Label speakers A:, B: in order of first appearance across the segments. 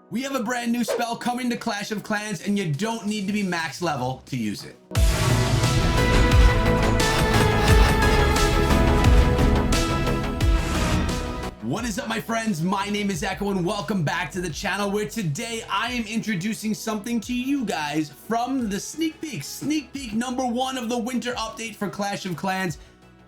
A: We have a brand new spell coming to Clash of Clans, and you don't need to be max level to use it. What is up, my friends? My name is Echo, and welcome back to the channel, where today I am introducing something to you guys from the sneak peek number 1 of the winter update for Clash of Clans.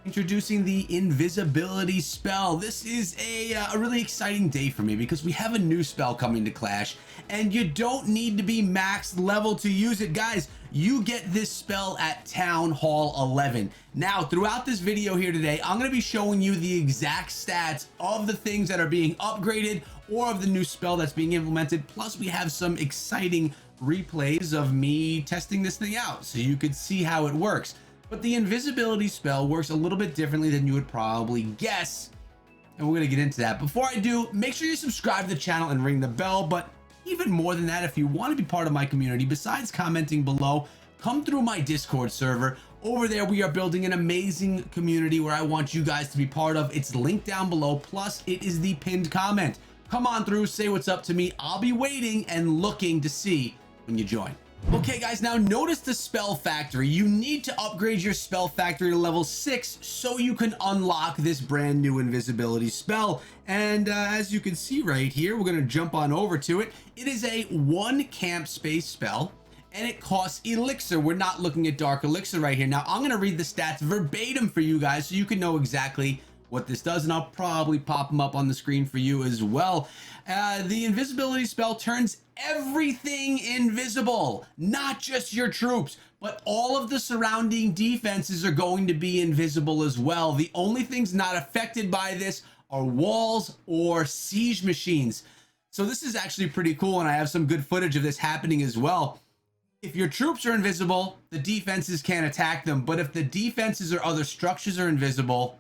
A: Introducing the Invisibility Spell. This is a really exciting day for me because we have a new spell coming to Clash, and you don't need to be max level to use it, guys. You get this spell at Town Hall 11. Now, throughout this video here today, I'm going to be showing you the exact stats of the things that are being upgraded or of the new spell that's being implemented. Plus, we have some exciting replays of me testing this thing out so you could see how it works. But the invisibility spell works a little bit differently than you would probably guess, and we're going to get into that. Before I do, make sure you subscribe to the channel and ring the bell. But even more than that, if you want to be part of my community, besides commenting below, come through my Discord server. Over there, we are building an amazing community where I want you guys to be part of. It's linked down below, plus it is the pinned comment. Come on through, say what's up to me. I'll be waiting and looking to see when you join. Okay, guys, now notice the spell factory. You need to upgrade your spell factory to level 6 so you can unlock this brand new invisibility spell. And as you can see right here, we're going to jump on over to it. It is a 1 camp space spell, and it costs elixir. We're not looking at dark elixir right here. Now, I'm going to read the stats verbatim for you guys so you can know exactly what this does, and I'll probably pop them up on the screen for you as well. The invisibility spell turns everything invisible, not just your troops, but all of the surrounding defenses are going to be invisible as well. The only things not affected by this are walls or siege machines. So this is actually pretty cool, and I have some good footage of this happening as well. If your troops are invisible, the defenses can't attack them, but if the defenses or other structures are invisible,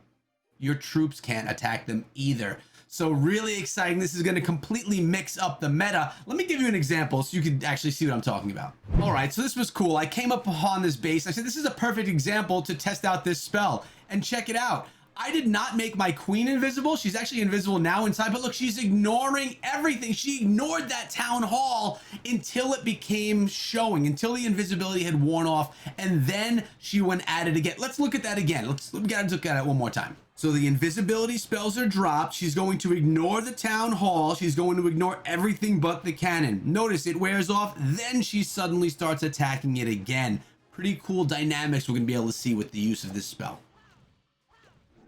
A: your troops can't attack them either. So really exciting. This is going to completely mix up the meta. Let me give you an example so you can actually see what I'm talking about. All right, so this was cool. I came up upon this base. I said, this is a perfect example to test out this spell. And check it out. I did not make my queen invisible. She's actually invisible now inside, but look, she's ignoring everything. She ignored that town hall until it became showing, until the invisibility had worn off, and then she went at it again. Let's look at that again. Let's look at it one more time. So the invisibility spells are dropped. She's going to ignore the town hall. She's going to ignore everything but the cannon. Notice it wears off, then she suddenly starts attacking it again. Pretty cool dynamics we're going to be able to see with the use of this spell.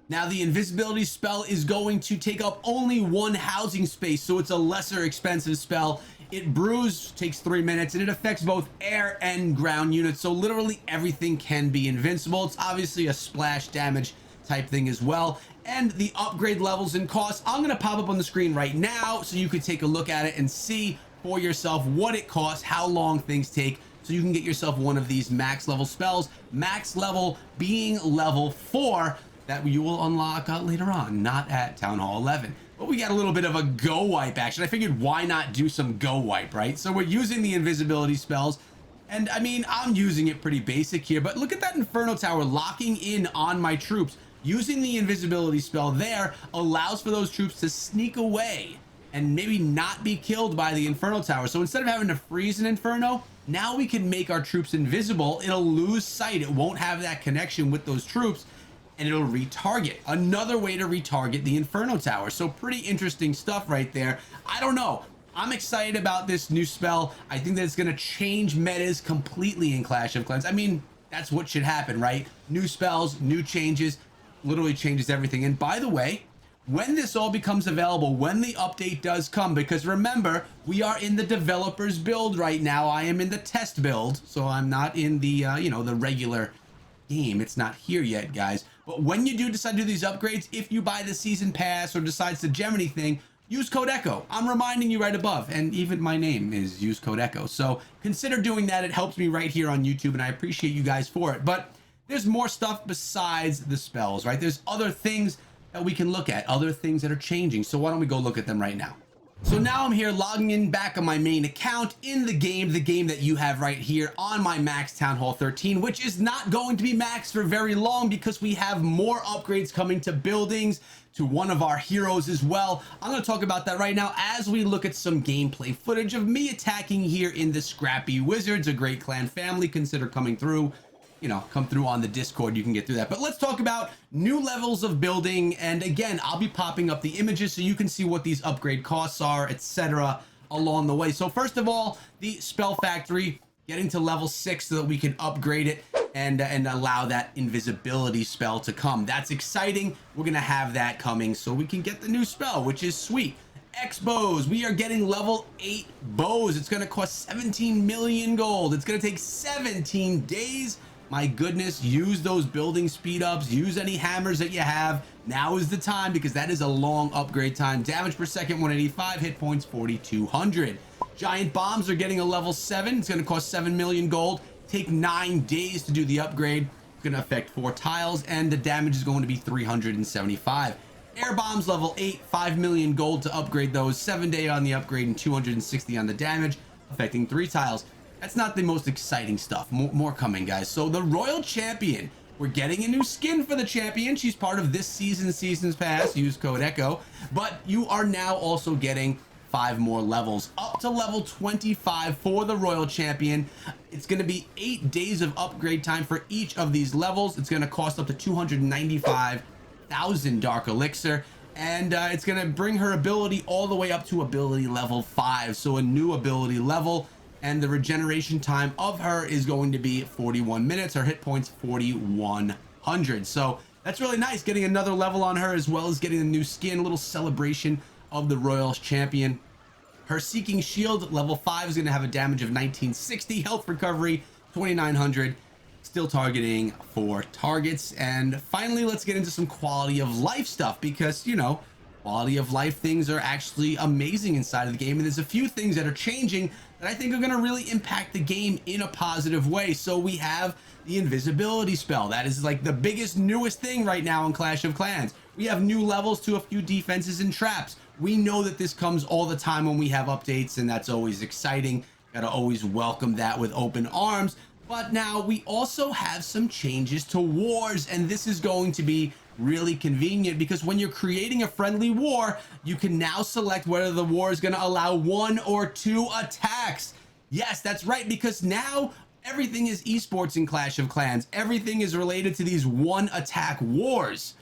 A: Now, the invisibility spell is going to take up only 1 housing space, so it's a lesser expensive spell. It brews, takes 3 minutes, and it affects both air and ground units, so literally everything can be invincible. It's obviously a splash damage type thing as well. And the upgrade levels and costs, I'm going to pop up on the screen right now so you could take a look at it and see for yourself what it costs, how long things take, so you can get yourself one of these max level spells. Max level being level 4, that you will unlock later on, not at Town Hall 11. But we got a little bit of a go wipe action. I figured, why not do some go wipe, right? So we're using the invisibility spells, and I mean, I'm using it pretty basic here, but look at that Inferno Tower locking in on my troops. Using the invisibility spell there allows for those troops to sneak away and maybe not be killed by the Inferno Tower. So instead of having to freeze an Inferno, now we can make our troops invisible. It'll lose sight. It won't have that connection with those troops, and it'll retarget. Another way to retarget the Inferno Tower. So pretty interesting stuff right there. I don't know. I'm excited about this new spell. I think that it's going to change metas completely in Clash of Clans. I mean, that's what should happen, right? New spells, new changes, literally changes everything. And by the way, when this all becomes available, when the update does come, because remember, we are in the developer's build right now. I am in the test build, so I'm not in the, the regular game. It's not here yet, guys. But when you do decide to do these upgrades, if you buy the season pass or decides the Gemini thing, use code ECHO. I'm reminding you right above, and even my name is use code ECHO. So consider doing that. It helps me right here on YouTube, and I appreciate you guys for it. But there's more stuff besides the spells, right? There's other things that we can look at, other things that are changing. So why don't we go look at them right now? So now I'm here logging in back on my main account in the game that you have right here on my max Town Hall 13, which is not going to be max for very long because we have more upgrades coming to buildings, to one of our heroes as well. I'm going to talk about that right now as we look at some gameplay footage of me attacking here in the Scrappy Wizards, a great clan family. Consider coming through, you know, come through on the Discord, you can get through that. But let's talk about new levels of building. And again, I'll be popping up the images so you can see what these upgrade costs are, etc. along the way. So first of all, the Spell Factory, getting to level 6 so that we can upgrade it and allow that invisibility spell to come. That's exciting. We're gonna have that coming so we can get the new spell, which is sweet. X bows, we are getting level 8 bows. It's gonna cost 17 million gold. It's gonna take 17 days. My goodness, use those building speed ups, use any hammers that you have. Now is the time, because that is a long upgrade time. Damage per second 185, hit points 4200. Giant bombs are getting a level 7. It's going to cost 7 million gold. Take 9 days to do the upgrade. It's going to affect 4 tiles, and the damage is going to be 375. Air bombs level 8, 5 million gold to upgrade those. 7 day on the upgrade and 260 on the damage, affecting 3 tiles. That's not the most exciting stuff. More coming, guys. So the Royal Champion, we're getting a new skin for the champion. She's part of this season's pass. Use code ECHO. But you are now also getting 5 more levels, up to level 25 for the Royal Champion. It's going to be 8 days of upgrade time for each of these levels. It's going to cost up to 295,000 Dark Elixir. And it's going to bring her ability all the way up to ability level 5. So a new ability level. And the regeneration time of her is going to be 41 minutes. Her hit points 4100. So that's really nice, getting another level on her as well as getting a new skin. A little celebration of the Royal Champion. Her Seeking Shield level 5 is going to have a damage of 1960, health recovery 2900, still targeting 4 targets. And finally, let's get into some quality of life stuff, because, you know, quality of life things are actually amazing inside of the game, and there's a few things that are changing that I think are going to really impact the game in a positive way. So we have the Invisibility Spell. That is like the biggest, newest thing right now in Clash of Clans. We have new levels to a few defenses and traps. We know that this comes all the time when we have updates, and that's always exciting. Gotta always welcome that with open arms. But now we also have some changes to wars, and this is going to be really convenient, because when you're creating a friendly war, you can now select whether the war is going to allow 1 or 2 attacks. Yes, that's right, because now everything is esports in Clash of Clans. Everything is related to these 1 attack wars.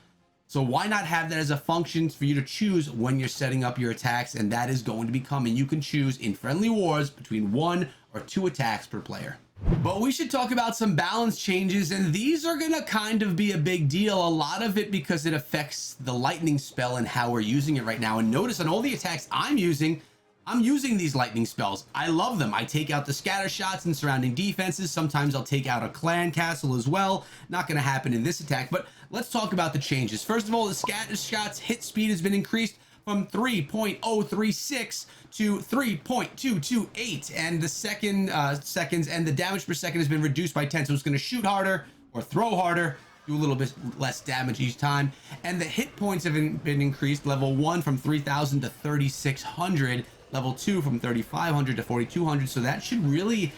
A: So why not have that as a function for you to choose when you're setting up your attacks? And that is going to be coming. You can choose in friendly wars between 1 or 2 attacks per player. But we should talk about some balance changes, and these are going to kind of be a big deal. A lot of it because it affects the lightning spell and how we're using it right now. And notice on all the attacks I'm using these lightning spells. I love them. I take out the scatter shots and surrounding defenses. Sometimes I'll take out a clan castle as well. Not going to happen in this attack, but let's talk about the changes. First of all, the scatter shots hit speed has been increased from 3.036 to 3.228, and the seconds and the damage per second has been reduced by 10. So it's going to shoot harder or throw harder, do a little bit less damage each time. And the hit points have been increased. Level 1 from 3000 to 3600, level 2 from 3500 to 4200. So that should really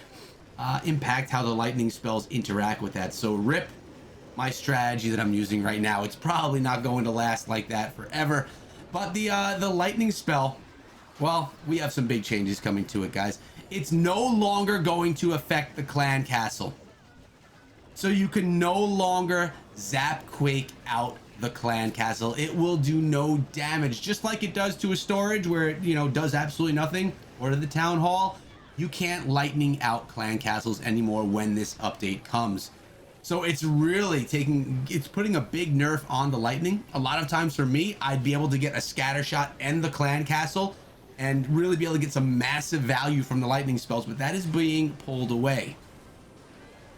A: impact how the lightning spells interact with that. So rip my strategy that I'm using right now. It's probably not going to last like that forever. But the lightning spell, well, we have some big changes coming to it, guys. It's no longer going to affect the clan castle. So you can no longer zap quake out the clan castle. It will do no damage, just like it does to a storage where it, you know, does absolutely nothing, or to the town hall. You can't lightning out clan castles anymore when this update comes. So it's really putting a big nerf on the lightning. A lot of times for me, I'd be able to get a scatter shot and the clan castle and really be able to get some massive value from the lightning spells, but that is being pulled away.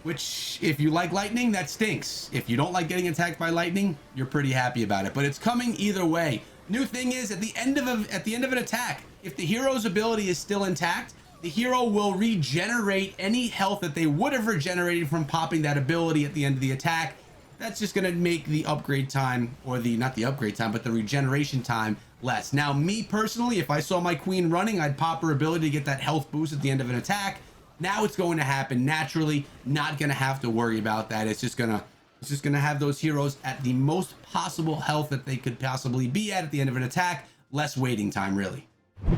A: Which, if you like lightning, that stinks. If you don't like getting attacked by lightning, you're pretty happy about it, but it's coming either way. New thing is, at the end of an attack, if the hero's ability is still intact, the hero will regenerate any health that they would have regenerated from popping that ability at the end of the attack. That's just going to make the upgrade time, or not the upgrade time, but the regeneration time less. Now, me personally, if I saw my queen running, I'd pop her ability to get that health boost at the end of an attack. Now it's going to happen naturally, not going to have to worry about that. It's just going to It's just going to have those heroes at the most possible health that they could possibly be at the end of an attack. Less waiting time, really.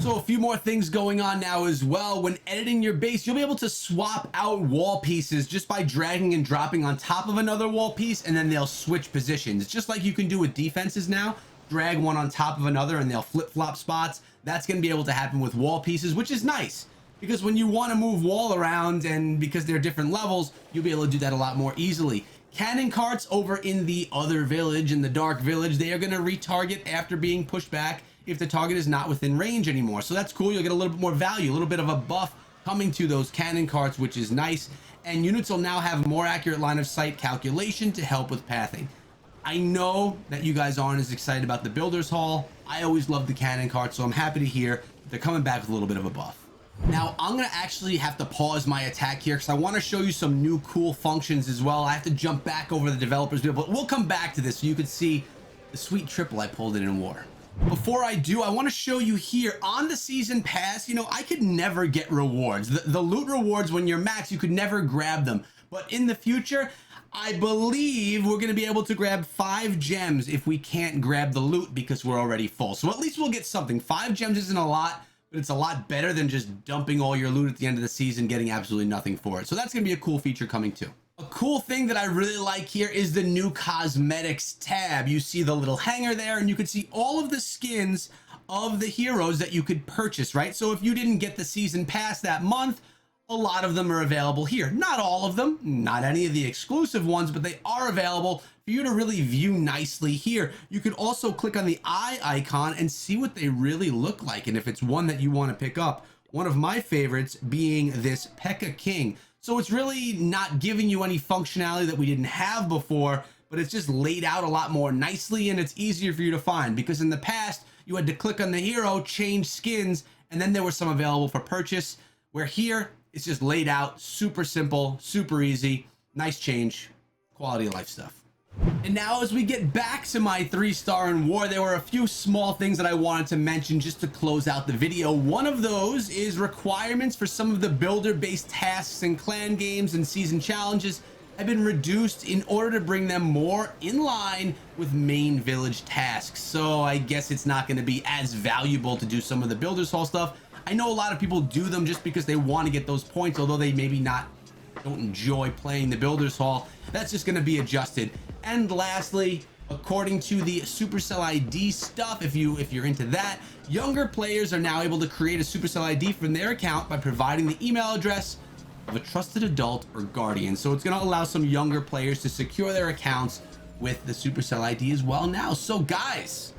A: So a few more things going on now as well. When editing your base, you'll be able to swap out wall pieces just by dragging and dropping on top of another wall piece, and then they'll switch positions. Just like you can do with defenses now. Drag one on top of another and they'll flip-flop spots. That's going to be able to happen with wall pieces, which is nice. Because when you want to move wall around, and because they're different levels, you'll be able to do that a lot more easily. Cannon carts over in the other village, in the dark village, they are going to retarget after being pushed back if the target is not within range anymore. So that's cool. You'll get a little bit more value, a little bit of a buff coming to those cannon carts, which is nice. And units will now have more accurate line of sight calculation to help with pathing. I know that you guys aren't as excited about the Builder's Hall. I always love the cannon carts, so I'm happy to hear that they're coming back with a little bit of a buff. Now, I'm going to actually have to pause my attack here because I want to show you some new cool functions as well. I have to jump back over the developers video, but we'll come back to this so you can see the sweet triple I pulled in war. Before I do, I want to show you here on the season pass, you know, I could never get rewards. The loot rewards, when you're max, you could never grab them. But in the future, I believe we're going to be able to grab 5 gems if we can't grab the loot because we're already full. So at least we'll get something. 5 gems isn't a lot, but it's a lot better than just dumping all your loot at the end of the season, getting absolutely nothing for it. So that's going to be a cool feature coming too. A cool thing that I really like here is the new cosmetics tab. You see the little hanger there, and you can see all of the skins of the heroes that you could purchase, right? So if you didn't get the season pass that month, a lot of them are available here. Not all of them, not any of the exclusive ones, but they are available for you to really view nicely here. You could also click on the eye icon and see what they really look like, and if it's one that you want to pick up. One of my favorites being this P.E.K.K.A. King. So it's really not giving you any functionality that we didn't have before, but it's just laid out a lot more nicely, and it's easier for you to find, because in the past you had to click on the hero, change skins, and then there were some available for purchase, where here it's just laid out, super simple, super easy, nice change, quality of life stuff. And now as we get back to my 3-star in war, there were a few small things that I wanted to mention just to close out the video. One of those is requirements for some of the builder-based tasks and clan games and season challenges have been reduced in order to bring them more in line with main village tasks. So I guess it's not going to be as valuable to do some of the Builders Hall stuff. I know a lot of people do them just because they want to get those points, although they maybe don't enjoy playing the Builders Hall. That's just going to be adjusted. And lastly, according to the Supercell ID stuff, if you're into that, younger players are now able to create a Supercell ID from their account by providing the email address of a trusted adult or guardian. So it's going to allow some younger players to secure their accounts with the Supercell ID as well now. So guys,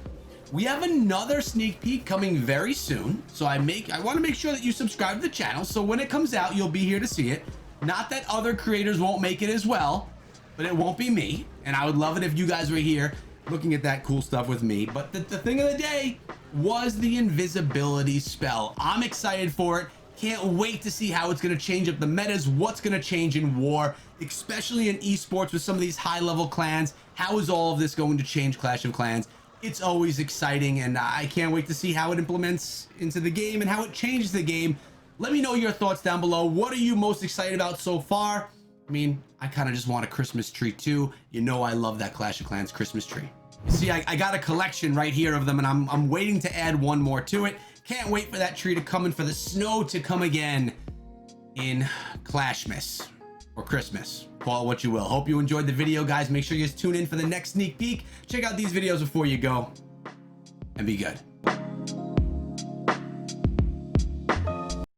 A: we have another sneak peek coming very soon. So I want to make sure that you subscribe to the channel, so when it comes out, you'll be here to see it. Not that other creators won't make it as well, but it won't be me. And I would love it if you guys were here looking at that cool stuff with me. But the thing of the day was the Invisibility Spell. I'm excited for it. Can't wait to see how it's going to change up the metas, what's going to change in war, especially in esports with some of these high-level clans. How is all of this going to change Clash of Clans? It's always exciting, and I can't wait to see how it implements into the game and how it changes the game. Let me know your thoughts down below. What are you most excited about so far? I mean, I kind of just want a Christmas tree too. You know I love that Clash of Clans Christmas tree. You see, I got a collection right here of them, and I'm waiting to add one more to it. Can't wait for that tree to come and for the snow to come again in Clashmas or Christmas. Call it what you will. Hope you enjoyed the video, guys. Make sure you tune in for the next sneak peek. Check out these videos before you go, and be good.